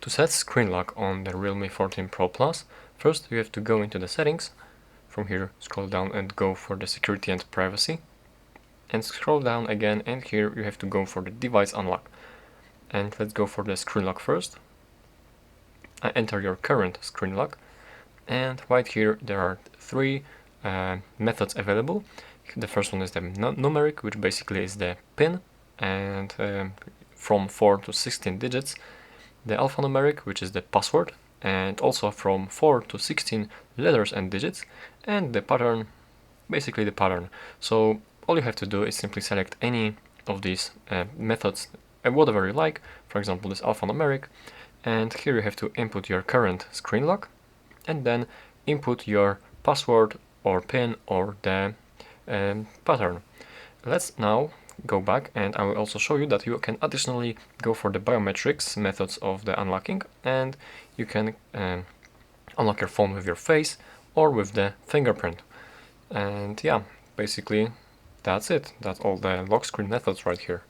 To set screen lock on the Realme 14 Pro Plus, first you have to go into the settings. From here, scroll down and go for the security and privacy. And scroll down again, and here you have to go for the device unlock. And let's go for the screen lock first. Enter your current screen lock. And right here there are three methods available. The first one is the numeric, which basically is the PIN, and from 4 to 16 digits. The alphanumeric, which is the password, and also from 4 to 16 letters and digits, and the pattern, basically the pattern. So all you have to do is simply select any of these methods, whatever you like, for example this alphanumeric, and here you have to input your current screen lock, and then input your password or PIN or the pattern. Let's now go back, and I will also show you that you can additionally go for the biometrics methods of the unlocking, and you can unlock your phone with your face or with the fingerprint. And yeah, basically that's it. That's all the lock screen methods right here.